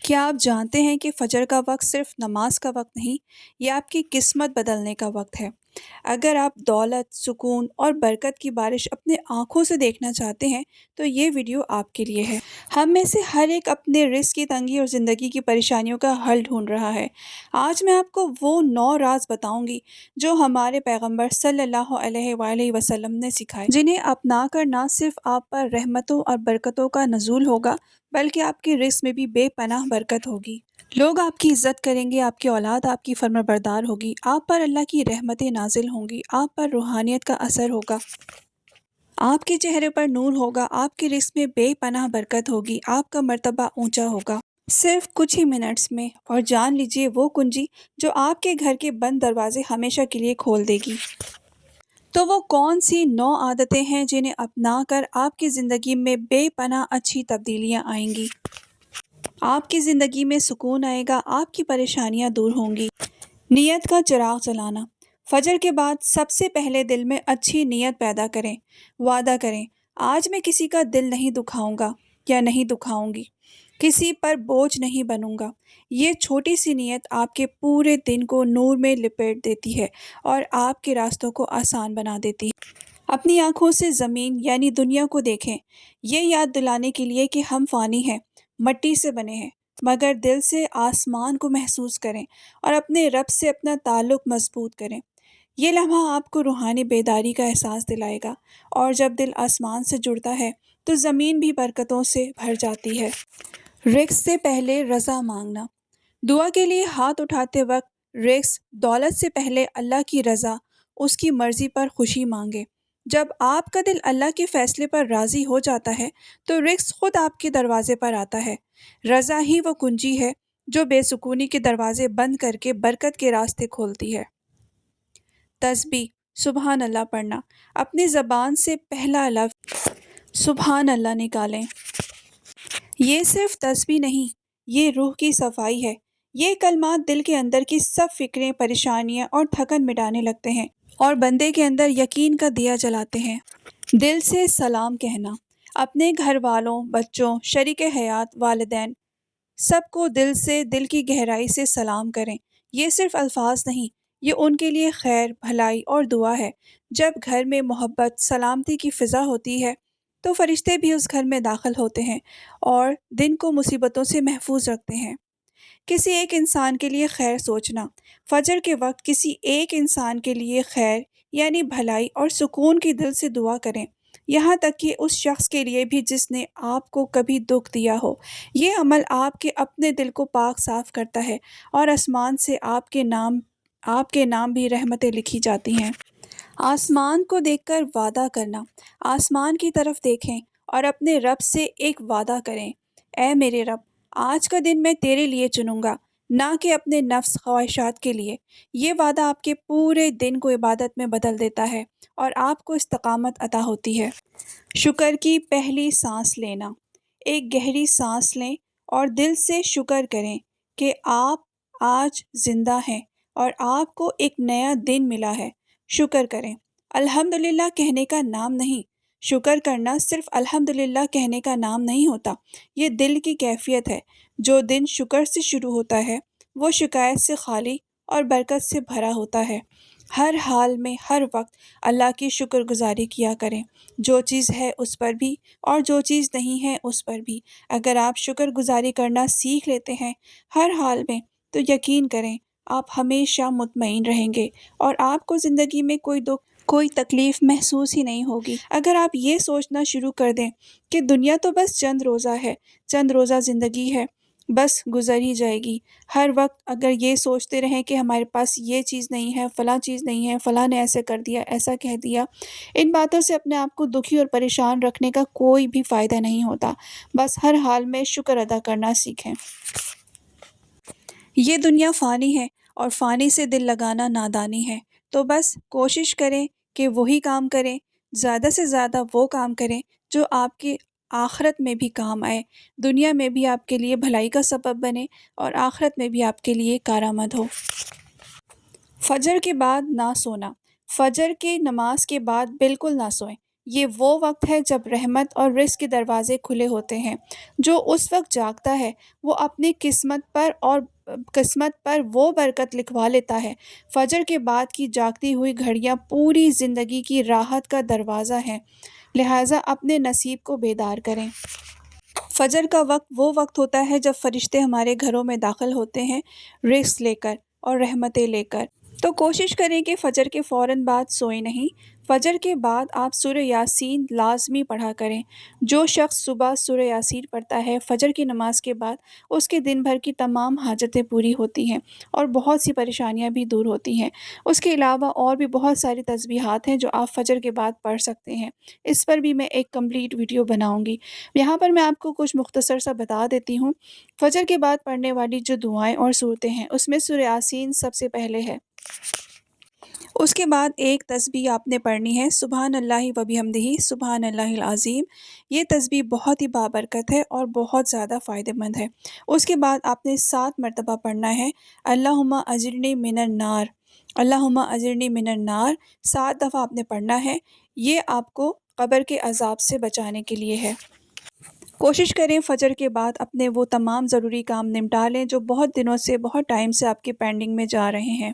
क्या आप जानते हैं कि फजर का वक्त सिर्फ नमाज का वक्त नहीं, ये आपकी किस्मत बदलने का वक्त है। अगर आप दौलत, सुकून और बरकत की बारिश अपने आंखों से देखना चाहते हैं, तो ये वीडियो आपके लिए है। हम में से हर एक अपने रिस्क की तंगी और ज़िंदगी की परेशानियों का हल ढूंढ रहा है। आज मैं आपको वो 9 राज बताऊंगी जो हमारे पैगंबर सल्लल्लाहु अलैहि वसल्लम ने सिखाए, जिन्हें अपना कर ना सिर्फ आप पर रहमतों और बरकतों का नजूल होगा, बल्कि आपके रिस्क में भी बेपनाह बरकत होगी। लोग आपकी इज्जत करेंगे, आपकी औलाद आपकी फर्माबरदार होगी, आप पर अल्लाह की रहमतें नाजिल होंगी, आप पर रूहानियत का असर होगा, आपके चेहरे पर नूर होगा, आपके रिस्क में बेपनाह बरकत होगी, आपका मर्तबा ऊंचा होगा। सिर्फ कुछ ही मिनट्स में, और जान लीजिए वो कुंजी जो आपके घर के बंद दरवाजे हमेशा के लिए खोल देगी। तो वो कौन सी 9 आदतें हैं जिन्हें अपना कर आपकी ज़िंदगी में बेपनाह अच्छी तब्दीलियां आएंगी। आपकी ज़िंदगी में सुकून आएगा, आपकी परेशानियां दूर होंगी। नियत का चिराग जलाना। फजर के बाद सबसे पहले दिल में अच्छी नियत पैदा करें। वादा करें, आज मैं किसी का दिल नहीं दुखाऊंगा या नहीं दुखाऊंगी, किसी पर बोझ नहीं बनूंगा। ये छोटी सी नियत आपके पूरे दिन को नूर में लिपेट देती है और आपके रास्तों को आसान बना देती है। अपनी आंखों से ज़मीन यानी दुनिया को देखें, ये याद दिलाने के लिए कि हम फ़ानी हैं, मट्टी से बने हैं, मगर दिल से आसमान को महसूस करें और अपने रब से अपना ताल्लुक़ मजबूत करें। ये लम्हा आपको रूहानी बेदारी का एहसास दिलाएगा, और जब दिल आसमान से जुड़ता है तो ज़मीन भी बरकतों से भर जाती है। रिस्क से पहले रज़ा मांगना। दुआ के लिए हाथ उठाते वक्त रिस्क, दौलत से पहले अल्लाह की रज़ा, उसकी मर्ज़ी पर खुशी मांगे। जब आपका दिल अल्लाह के फ़ैसले पर राज़ी हो जाता है तो रिस्क खुद आपके दरवाज़े पर आता है। रज़ा ही वो कुंजी है जो बेसुकूनी के दरवाजे बंद करके बरकत के रास्ते खोलती है। तस्बीह, सुबहान अल्लाह पढ़ना। अपनी ज़बान से पहला लफ्ज़ सुबहान अल्लाह निकालें। ये सिर्फ तस्बीह नहीं, ये रूह की सफाई है। ये कलमात दिल के अंदर की सब फिक्रें, परेशानियां और थकन मिटाने लगते हैं और बंदे के अंदर यकीन का दिया जलाते हैं। दिल से सलाम कहना। अपने घर वालों, बच्चों, शरीक हयात, वालिदैन, सबको दिल से, दिल की गहराई से सलाम करें। ये सिर्फ अल्फाज नहीं, ये उनके लिए खैर, भलाई और दुआ है। जब घर में मोहब्बत, सलामती की फ़िज़ा होती है तो फरिश्ते भी उस घर में दाखिल होते हैं और दिन को मुसीबतों से महफूज रखते हैं। किसी एक इंसान के लिए खैर सोचना। फजर के वक्त किसी एक इंसान के लिए खैर यानी भलाई और सुकून की दिल से दुआ करें, यहाँ तक कि उस शख्स के लिए भी जिसने आपको कभी दुख दिया हो। ये अमल आपके अपने दिल को पाक साफ करता है और आसमान से आपके नाम भी रहमतें लिखी जाती हैं। आसमान को देखकर वादा करना। आसमान की तरफ देखें और अपने रब से एक वादा करें, ऐ मेरे रब, आज का दिन मैं तेरे लिए चुनूंगा, ना कि अपने नफ्स ख्वाहिशात के लिए। ये वादा आपके पूरे दिन को इबादत में बदल देता है और आपको इस्तकामत अता होती है। शुक्र की पहली सांस लेना। एक गहरी सांस लें और दिल से शुक्र करें कि आप आज जिंदा हैं और आपको एक नया दिन मिला है। शुक्र करें। अल्हम्दुलिल्लाह कहने का नाम नहीं, शुक्र करना सिर्फ अल्हम्दुलिल्लाह कहने का नाम नहीं होता। ये दिल की कैफियत है। जो दिन शुक्र से शुरू होता है वो शिकायत से खाली और बरकत से भरा होता है। हर हाल में, हर वक्त अल्लाह की शुक्रगुजारी किया करें, जो चीज़ है उस पर भी और जो चीज़ नहीं है उस पर भी। अगर आप शुक्रगुजारी करना सीख लेते हैं हर हाल में, तो यकीन करें आप हमेशा मुतमईन रहेंगे और आपको ज़िंदगी में कोई दुख, कोई तकलीफ़ महसूस ही नहीं होगी। अगर आप ये सोचना शुरू कर दें कि दुनिया तो बस चंद रोज़ा है, चंद रोज़ा ज़िंदगी है, बस गुज़र ही जाएगी। हर वक्त अगर ये सोचते रहें कि हमारे पास ये चीज़ नहीं है, फ़लाँ चीज़ नहीं है, फ़लाँ ने ऐसे कर दिया, ऐसा कह दिया, इन बातों से अपने आप को दुखी और परेशान रखने का कोई भी फ़ायदा नहीं होता। बस हर हाल में शुक्र अदा करना सीखें। ये दुनिया फ़ानी है और फ़ानी से दिल लगाना नादानी है। तो बस कोशिश करें कि वही काम करें, ज़्यादा से ज़्यादा वो काम करें जो आपकी आखिरत में भी काम आए, दुनिया में भी आपके लिए भलाई का सबब बने और आखिरत में भी आपके लिए कारआमद हो। फजर के बाद ना सोना। फजर के नमाज के बाद बिल्कुल ना सोएं। یہ وہ وقت ہے جب رحمت اور رزق کے دروازے کھلے ہوتے ہیں۔ جو اس وقت جاگتا ہے وہ اپنی قسمت پر وہ برکت لکھوا لیتا ہے۔ فجر کے بعد کی جاگتی ہوئی گھڑیاں پوری زندگی کی راحت کا دروازہ ہیں، لہٰذا اپنے نصیب کو بیدار کریں۔ فجر کا وقت وہ وقت ہوتا ہے جب فرشتے ہمارے گھروں میں داخل ہوتے ہیں رزق لے کر اور رحمتیں لے کر۔ تو کوشش کریں کہ فجر کے فوراً بعد سوئیں نہیں۔ فجر کے بعد آپ سورہ یاسین لازمی پڑھا کریں۔ جو شخص صبح سورہ یاسین پڑھتا ہے فجر کی نماز کے بعد، اس کے دن بھر کی تمام حاجتیں پوری ہوتی ہیں اور بہت سی پریشانیاں بھی دور ہوتی ہیں۔ اس کے علاوہ اور بھی بہت ساری تسبیحات ہیں جو آپ فجر کے بعد پڑھ سکتے ہیں۔ اس پر بھی میں ایک کمپلیٹ ویڈیو بناؤں گی۔ یہاں پر میں آپ کو کچھ مختصر سا بتا دیتی ہوں۔ فجر کے بعد پڑھنے والی جو دعائیں اور صورتیں ہیں اس میں سورہ یاسین سب سے پہلے ہے۔ اس کے بعد ایک تسبیح آپ نے پڑھنی ہے، سبحان اللہ و بحمدہ سبحان اللہ العظیم۔ یہ تسبیح بہت ہی بابرکت ہے اور بہت زیادہ فائدہ مند ہے۔ اس کے بعد آپ نے 7 مرتبہ پڑھنا ہے، اللہم اجرنی من النار، اللہم اجرنی من النار۔ 7 دفعہ آپ نے پڑھنا ہے۔ یہ آپ کو قبر کے عذاب سے بچانے کے لیے ہے۔ کوشش کریں فجر کے بعد اپنے وہ تمام ضروری کام نمٹا لیں جو بہت دنوں سے، بہت ٹائم سے آپ کے پینڈنگ میں جا رہے ہیں۔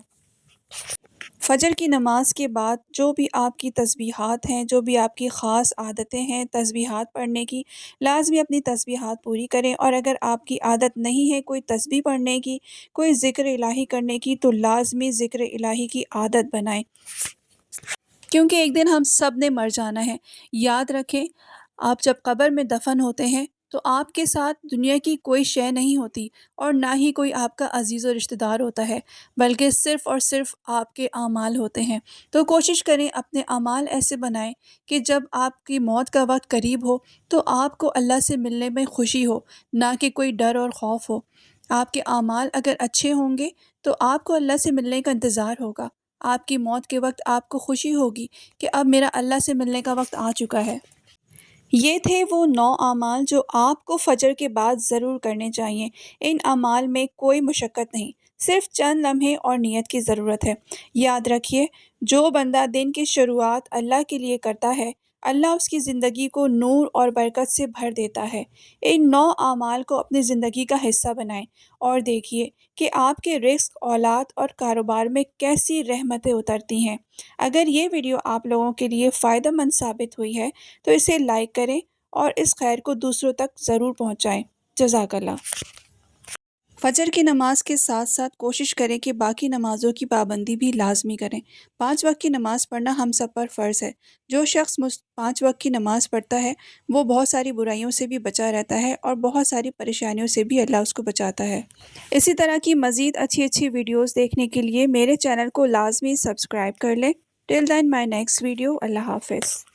فجر کی نماز کے بعد جو بھی آپ کی تسبیحات ہیں، جو بھی آپ کی خاص عادتیں ہیں تسبیحات پڑھنے کی، لازمی اپنی تسبیحات پوری کریں۔ اور اگر آپ کی عادت نہیں ہے کوئی تسبیح پڑھنے کی، کوئی ذکر الہی کرنے کی، تو لازمی ذکر الہی کی عادت بنائیں، کیونکہ ایک دن ہم سب نے مر جانا ہے۔ یاد رکھیں، آپ جب قبر میں دفن ہوتے ہیں تو آپ کے ساتھ دنیا کی کوئی شے نہیں ہوتی اور نہ ہی کوئی آپ کا عزیز و رشتہ دار ہوتا ہے، بلکہ صرف اور صرف آپ کے اعمال ہوتے ہیں۔ تو کوشش کریں اپنے اعمال ایسے بنائیں کہ جب آپ کی موت کا وقت قریب ہو تو آپ کو اللہ سے ملنے میں خوشی ہو، نہ کہ کوئی ڈر اور خوف ہو۔ آپ کے اعمال اگر اچھے ہوں گے تو آپ کو اللہ سے ملنے کا انتظار ہوگا۔ آپ کی موت کے وقت آپ کو خوشی ہوگی کہ اب میرا اللہ سے ملنے کا وقت آ چکا ہے۔ یہ تھے وہ 9 اعمال جو آپ کو فجر کے بعد ضرور کرنے چاہیے۔ ان اعمال میں کوئی مشقت نہیں، صرف چند لمحے اور نیت کی ضرورت ہے۔ یاد رکھیے، جو بندہ دن کی شروعات اللہ کے لیے کرتا ہے، اللہ اس کی زندگی کو نور اور برکت سے بھر دیتا ہے۔ ان 9 اعمال کو اپنی زندگی کا حصہ بنائیں اور دیکھیے کہ آپ کے رزق، اولاد اور کاروبار میں کیسی رحمتیں اترتی ہیں۔ اگر یہ ویڈیو آپ لوگوں کے لیے فائدہ مند ثابت ہوئی ہے تو اسے لائک کریں اور اس خیر کو دوسروں تک ضرور پہنچائیں۔ جزاک اللہ۔ فجر کی نماز کے ساتھ ساتھ کوشش کریں کہ باقی نمازوں کی پابندی بھی لازمی کریں۔ 5 وقت کی نماز پڑھنا ہم سب پر فرض ہے۔ جو شخص 5 وقت کی نماز پڑھتا ہے وہ بہت ساری برائیوں سے بھی بچا رہتا ہے اور بہت ساری پریشانیوں سے بھی اللہ اس کو بچاتا ہے۔ اسی طرح کی مزید اچھی ویڈیوز دیکھنے کے لیے میرے چینل کو لازمی سبسکرائب کر لیں۔ ٹل دین مائی نیکسٹ ویڈیو۔ اللہ حافظ۔